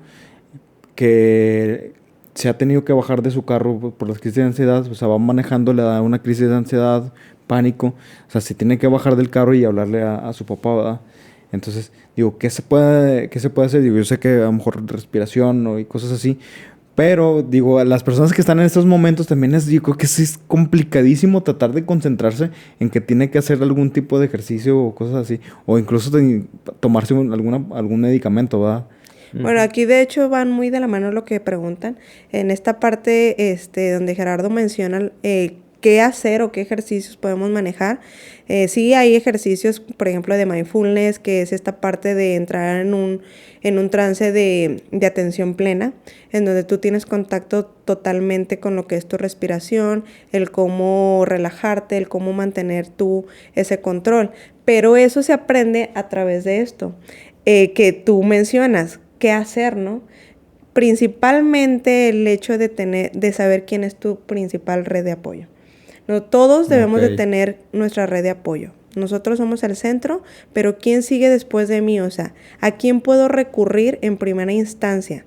que se ha tenido que bajar de su carro por las crisis de ansiedad. O sea, va manejando, le da una crisis de ansiedad, pánico. O sea, se tiene que bajar del carro y hablarle a su papá, ¿verdad? Entonces, ¿qué se puede hacer? Yo sé que a lo mejor respiración y cosas así, pero, a las personas que están en estos momentos también yo creo que sí es complicadísimo tratar de concentrarse en que tiene que hacer algún tipo de ejercicio o cosas así, o incluso tomarse algún medicamento, ¿verdad?
Bueno, aquí de hecho van muy de la mano lo que preguntan. En esta parte donde Gerardo menciona qué hacer o qué ejercicios podemos manejar. Sí hay ejercicios, por ejemplo, de mindfulness, que es esta parte de entrar en un trance de atención plena, en donde tú tienes contacto totalmente con lo que es tu respiración, el cómo relajarte, el cómo mantener tú ese control. Pero eso se aprende a través de esto, que tú mencionas, qué hacer, ¿no? Principalmente el hecho de saber quién es tu principal red de apoyo. No, todos debemos de tener nuestra red de apoyo. Nosotros somos el centro, pero ¿quién sigue después de mí? O sea, ¿a quién puedo recurrir en primera instancia?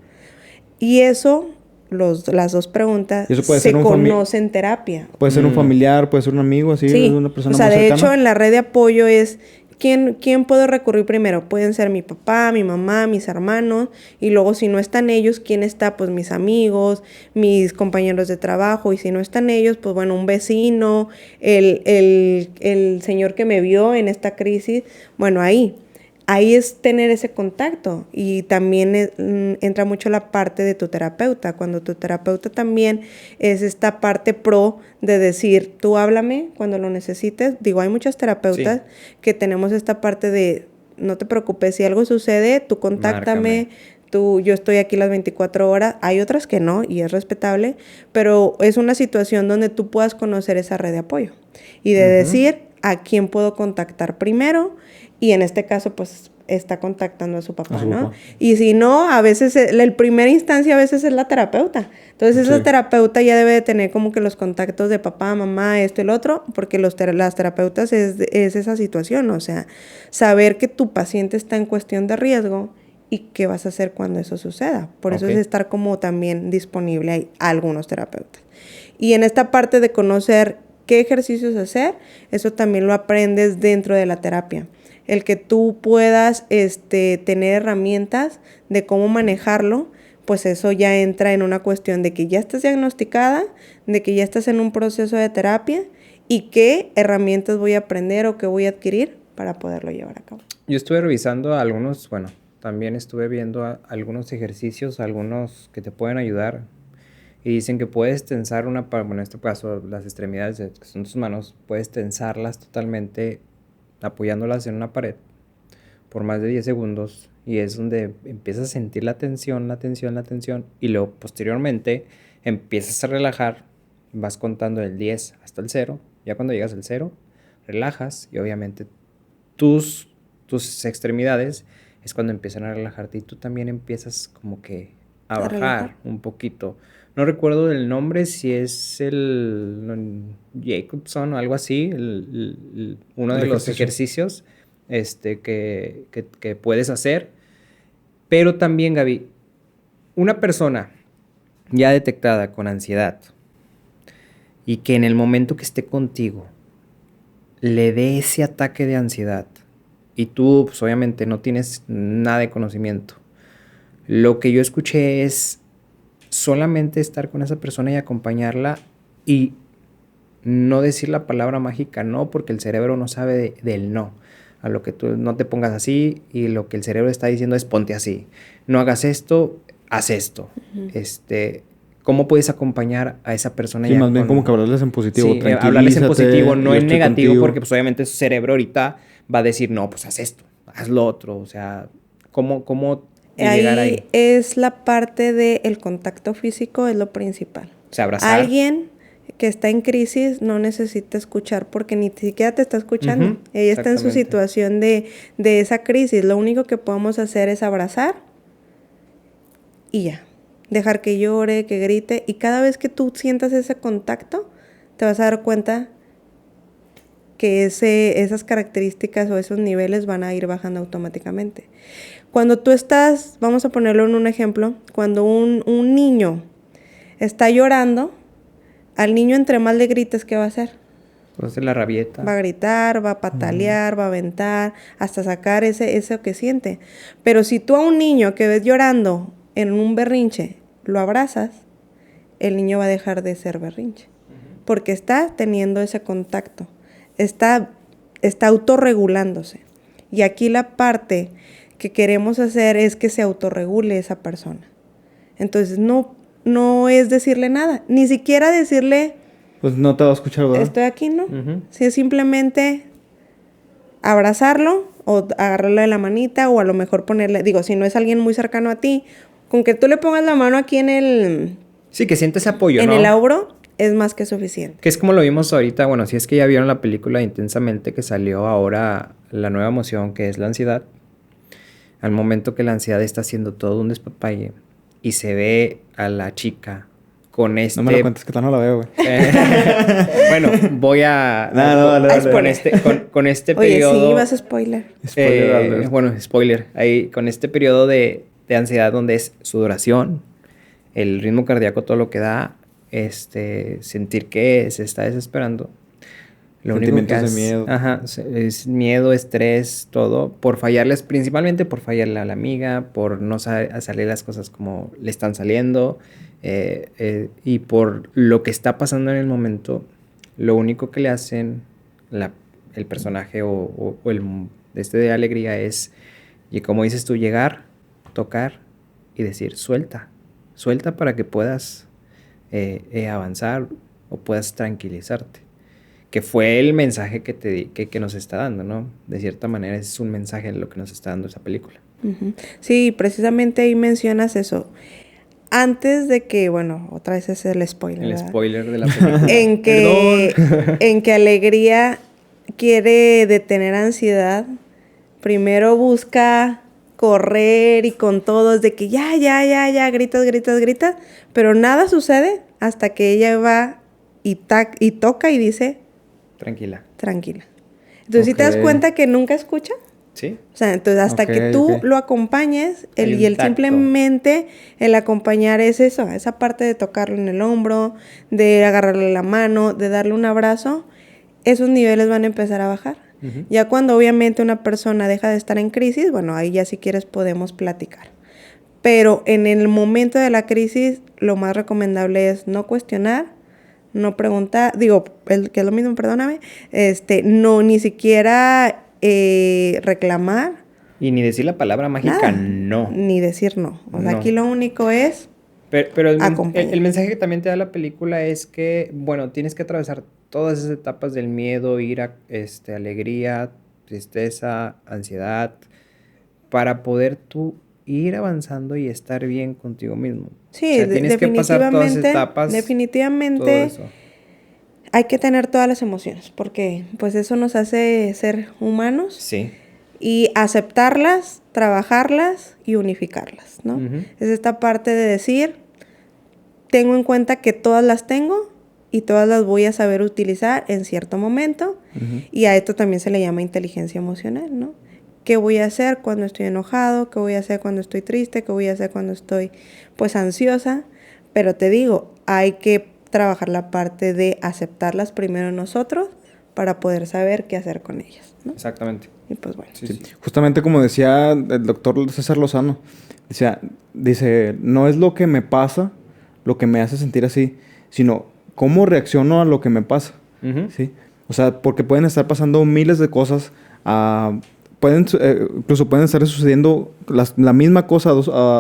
Y eso, las dos preguntas, se conocen en terapia.
Puede ser un familiar, puede ser un amigo, así,
sí.
Una persona
o sea,
más cercana.
De hecho, en la red de apoyo es... ¿Quién puedo recurrir primero? Pueden ser mi papá, mi mamá, mis hermanos, y luego si no están ellos, ¿quién está? Pues mis amigos, mis compañeros de trabajo, y si no están ellos, pues bueno, un vecino, el señor que me vio en esta crisis, bueno, ahí es tener ese contacto. Y también entra mucho la parte de tu terapeuta, cuando tu terapeuta también es esta parte pro de decir, tú háblame cuando lo necesites. Hay muchas terapeutas que tenemos esta parte de, no te preocupes, si algo sucede, tú contáctame, yo estoy aquí las 24 horas. Hay otras que no, y es respetable, pero es una situación donde tú puedas conocer esa red de apoyo y de decir a quién puedo contactar primero. Y en este caso, pues, está contactando a su papá, ¿no? Y si no, a veces, la primera instancia a veces es la terapeuta. Entonces, esa terapeuta ya debe de tener como que los contactos de papá, mamá, esto y lo otro, porque las terapeutas es esa situación, o sea, saber que tu paciente está en cuestión de riesgo y qué vas a hacer cuando eso suceda. Por eso es estar como también disponible a algunos terapeutas. Y en esta parte de conocer qué ejercicios hacer, eso también lo aprendes dentro de la terapia. El que tú puedas tener herramientas de cómo manejarlo, pues eso ya entra en una cuestión de que ya estás diagnosticada, de que ya estás en un proceso de terapia y qué herramientas voy a aprender o qué voy a adquirir para poderlo llevar a cabo.
Yo estuve revisando también estuve viendo algunos ejercicios, algunos que te pueden ayudar. Y dicen que puedes tensar bueno, en este caso las extremidades que son tus manos, puedes tensarlas totalmente apoyándolas en una pared por más de 10 segundos y es donde empiezas a sentir la tensión, la tensión, la tensión y luego posteriormente empiezas a relajar, vas contando del 10 hasta el 0, ya cuando llegas al 0, relajas y obviamente tus extremidades es cuando empiezan a relajarte y tú también empiezas como que a bajar un poquito. No recuerdo el nombre, si es el Jacobson o algo así, uno de los ejercicios que puedes hacer. Pero también, Gaby, una persona ya detectada con ansiedad y que en el momento que esté contigo le dé ese ataque de ansiedad y tú, pues obviamente no tienes nada de conocimiento, lo que yo escuché es solamente estar con esa persona y acompañarla y no decir la palabra mágica no, porque el cerebro no sabe del no. A lo que tú no te pongas así y lo que el cerebro está diciendo es ponte así. No hagas esto, haz esto. ¿Cómo puedes acompañar a esa persona?
Sí, más bien como que hablarles en positivo.
Sí, hablarles en positivo, no en negativo, contigo. Porque pues obviamente su cerebro ahorita va a decir, no, pues haz esto, haz lo otro. O sea, ¿cómo llegar ahí?
Es la parte del contacto físico, es lo principal.
O sea, abrazar.
Alguien que está en crisis no necesita escuchar porque ni siquiera te está escuchando. Ella está en su situación de esa crisis. Lo único que podemos hacer es abrazar y ya. Dejar que llore, que grite. Y cada vez que tú sientas ese contacto, te vas a dar cuenta que esas características o esos niveles van a ir bajando automáticamente. Cuando tú estás, vamos a ponerlo en un ejemplo, cuando un niño está llorando, al niño entre más le grites, ¿qué va a hacer?
Pues la rabieta.
Va a gritar, va a patalear, va a aventar, hasta sacar eso que siente. Pero si tú a un niño que ves llorando en un berrinche, lo abrazas, el niño va a dejar de ser berrinche. Porque está teniendo ese contacto. Está autorregulándose. Y aquí la parte que queremos hacer es que se autorregule esa persona. Entonces no es decirle nada, ni siquiera decirle...
Pues no te va a escuchar, ¿verdad?
Estoy aquí, ¿no? Si es simplemente abrazarlo o agarrarle de la manita o a lo mejor ponerle... Digo, si no es alguien muy cercano a ti, con que tú le pongas la mano aquí en el...
Sí, que sientes apoyo,
¿no? En el hombro es más que suficiente.
Que es como lo vimos ahorita, bueno, si es que ya vieron la película Intensamente que salió ahora, la nueva emoción que es la ansiedad. Al momento que la ansiedad está haciendo todo un despapalle y se ve a la chica con este...
No me lo cuentes, que tal no la veo, güey.
Bueno, voy a... Con este
Oye,
periodo...
Oye, sí, vas a spoiler.
Bueno, spoiler. Ahí, con este periodo de ansiedad donde es sudoración, el ritmo cardíaco, todo lo que da, sentir que se está desesperando. Lo único que
de miedo.
Ajá, es miedo, estrés, todo, principalmente por fallarle a la amiga, por no salir las cosas como le están saliendo, y por lo que está pasando en el momento. Lo único que le hacen el personaje o el de alegría es, y como dices tú, llegar, tocar y decir, suelta para que puedas avanzar o puedas tranquilizarte. Que fue el mensaje que nos está dando, ¿no? De cierta manera es un mensaje lo que nos está dando esa película.
Sí, precisamente ahí mencionas eso. Antes de que, bueno, otra vez es el spoiler.
El spoiler de la película.
en que Alegría quiere detener ansiedad, primero busca correr y con todos de que ya, gritas, pero nada sucede hasta que ella va y toca y dice... Tranquila. Entonces, ¿sí te das cuenta que nunca escucha?
Sí.
O sea, entonces hasta que tú lo acompañes, y él simplemente, el acompañar es eso, esa parte de tocarlo en el hombro, de agarrarle la mano, de darle un abrazo, esos niveles van a empezar a bajar. Ya cuando obviamente una persona deja de estar en crisis, bueno, ahí ya si quieres podemos platicar. Pero en el momento de la crisis, lo más recomendable es no cuestionar, no preguntar, que es lo mismo, perdóname, no ni siquiera reclamar
Y ni decir la palabra mágica,
Nada.
no.
Ni decir no. O sea,
No.
aquí lo único es
Pero
acompañar.
el mensaje que también te da la película es que, bueno, tienes que atravesar todas esas etapas del miedo, ira, alegría, tristeza, ansiedad, para poder tú ir avanzando y estar bien contigo mismo. O
Sí,
sea, tienes que pasar todas esas
definitivamente,
etapas, todo
definitivamente
eso.
hay que tener todas las emociones, porque pues eso nos hace ser humanos
Sí.
y aceptarlas, trabajarlas y unificarlas, ¿no?
Ujú.
Es esta parte de decir, tengo en cuenta que todas las tengo y todas las voy a saber utilizar en cierto momento.
Ujú.
Y a esto también se le llama inteligencia emocional, ¿no? ¿Qué voy a hacer cuando estoy enojado? ¿Qué voy a hacer cuando estoy triste? ¿Qué voy a hacer cuando estoy, pues, ansiosa? Pero te digo, hay que trabajar la parte de aceptarlas primero nosotros para poder saber qué hacer con ellas, ¿no?
Exactamente.
Y pues bueno.
Sí,
Sí.
sí.
Justamente como decía el doctor César Lozano, dice, no es lo que me pasa lo que me hace sentir así, sino cómo reacciono a lo que me pasa.
Ujú.
¿Sí? O sea, porque pueden estar pasando miles de cosas, incluso pueden estar sucediendo la misma cosa a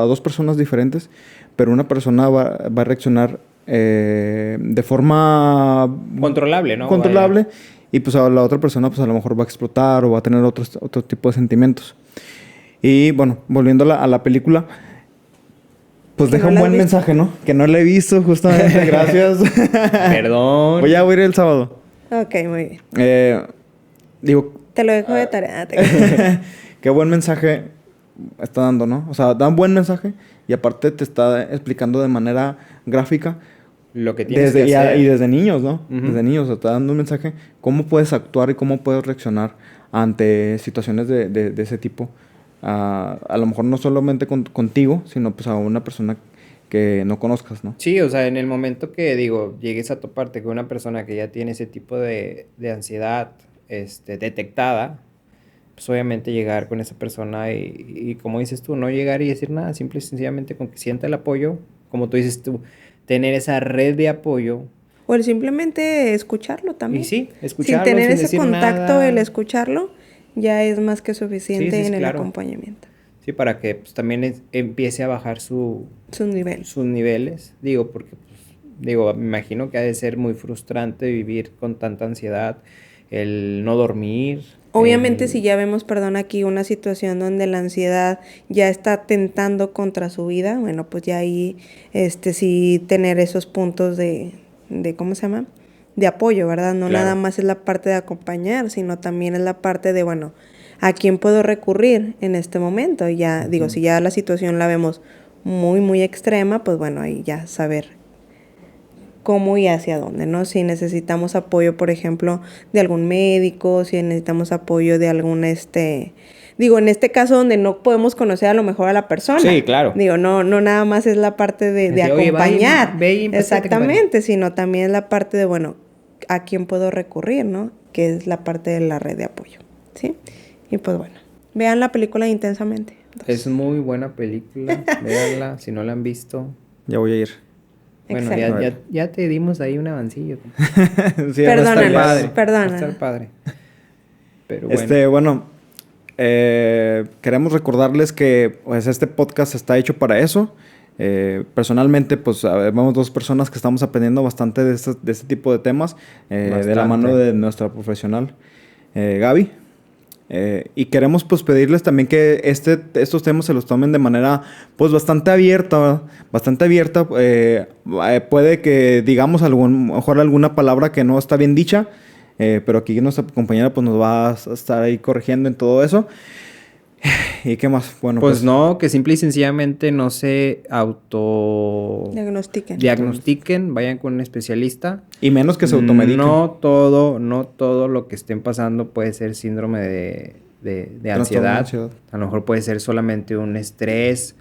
dos personas diferentes, pero una persona va a reaccionar de forma
Controlable, ¿no?
controlable, y pues a la otra persona pues a lo mejor va a explotar o va a tener otro tipo de sentimientos. Y bueno, volviendo a la película, pues
Que
deja
no
un
la has
buen
visto.
mensaje, ¿no? Que no la he visto, justamente, gracias.
Perdón.
Voy a ir el sábado.
Ok, muy bien.
Digo,
Te lo dejo de tarea. te creas.
qué buen mensaje está dando, ¿no? O sea, da un buen mensaje y aparte te está explicando de manera gráfica
Lo que tienes que
y
hacer.
desde niños, ¿no?
Ujú.
Desde niños, o sea, te está dando un mensaje cómo puedes actuar y cómo puedes reaccionar ante situaciones de ese tipo. A lo mejor no solamente contigo, sino pues a una persona que no conozcas, ¿no?
Sí, o sea, en el momento que digo, llegues a toparte con una persona que ya tiene ese tipo de ansiedad detectada, pues obviamente llegar con esa persona y como dices tú, no llegar y decir nada, simple y sencillamente con que sienta el apoyo, como tú dices tú, tener esa red de apoyo
O el simplemente escucharlo
y
también.
sí,
Sin
escucharlo
tener
sin
ese
decir
contacto, el
nada.
escucharlo, ya es más que
Sí,
suficiente
sí,
en el
claro.
acompañamiento.
Sí, para que pues, también empiece a bajar
Sus niveles.
sus niveles, digo, porque, pues, digo, me imagino que ha de ser muy frustrante vivir con tanta ansiedad, el no dormir,
Obviamente, si
el...
ya vemos, perdón, aquí una situación donde la ansiedad ya está tentando contra su vida, bueno, pues ya ahí, sí tener esos puntos de ¿cómo se llama? De apoyo, ¿verdad? No
Claro.
nada más es la parte de acompañar, sino también es la parte de, bueno, ¿a quién puedo recurrir en este momento? Y ya, digo, si ya la situación la vemos muy, muy extrema, pues bueno, ahí ya saber cómo y hacia dónde, ¿no? Si necesitamos apoyo, por ejemplo, de algún médico, si necesitamos apoyo de algún, digo, en este caso donde no podemos conocer a lo mejor a la persona.
Sí, claro.
Digo, no nada más es la parte de
Decir, "Oye,
acompañar.
ve y empásate,
Exactamente, sino también la parte de, bueno, ¿a quién puedo recurrir, no? Que es la parte de la red de apoyo, ¿sí? Y pues bueno, vean la película Intensamente.
Es muy buena película, véanla, si no la han visto.
Ya voy a ir.
Bueno,
Excelente.
ya te dimos ahí un avancillo.
Sí, va a estar
Perdónanos,
padre.
perdona.
Va a estar padre. Pero bueno.
Bueno, queremos recordarles que pues, este podcast está hecho para eso. Personalmente, pues vemos dos personas que estamos aprendiendo bastante de este tipo de temas, de la
Bastante.
mano de nuestra profesional, Gaby. Y queremos pues pedirles también que estos temas se los tomen de manera pues bastante abierta, ¿verdad? Bastante abierta. Puede que digamos a lo mejor alguna palabra que no está bien dicha, pero aquí nuestra compañera pues nos va a estar ahí corrigiendo en todo eso. ¿Y qué más? Bueno,
Pues no, que simple y sencillamente no se diagnostiquen, vayan con un especialista.
Y menos que se automediquen.
No todo lo que estén pasando puede ser síndrome de
Trastorno de
ansiedad.
ansiedad.
A lo mejor puede ser solamente un estrés,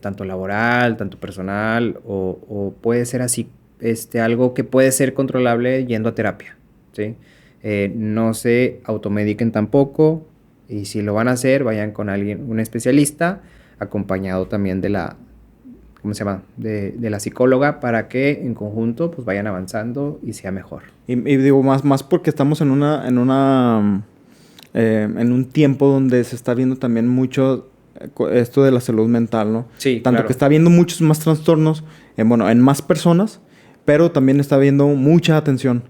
tanto laboral, tanto personal, o puede ser así, algo que puede ser controlable yendo a terapia, ¿sí? No se automediquen tampoco. Y si lo van a hacer, vayan con alguien, un especialista, acompañado también de la, ¿cómo se llama? De la psicóloga, para que en conjunto pues vayan avanzando y sea mejor.
Y digo, más porque estamos en una en un tiempo donde se está viendo también mucho esto de la salud mental, ¿no?
Sí,
Tanto
claro.
que está habiendo muchos más trastornos, en más personas, pero también está habiendo mucha atención.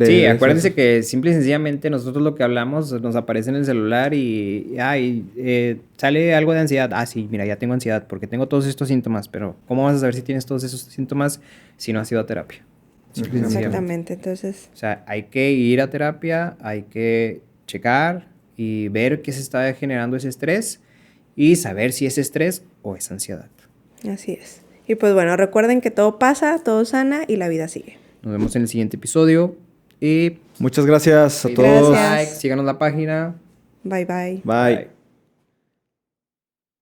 Sí, acuérdense que simple y sencillamente nosotros lo que hablamos nos aparece en el celular y sale algo de ansiedad. Ah, sí, mira, ya tengo ansiedad porque tengo todos estos síntomas, pero ¿cómo vas a saber si tienes todos esos síntomas si no has ido a terapia? Simple y sencillamente.
Exactamente, entonces...
O sea, hay que ir a terapia, hay que checar y ver qué se está generando ese estrés y saber si es estrés o es ansiedad.
Así es. Y pues bueno, recuerden que todo pasa, todo sana y la vida sigue.
Nos vemos en el siguiente episodio y
Muchas gracias a
denle
todos.
Gracias.
like, síganos la página.
Bye bye.
Bye.
Bye.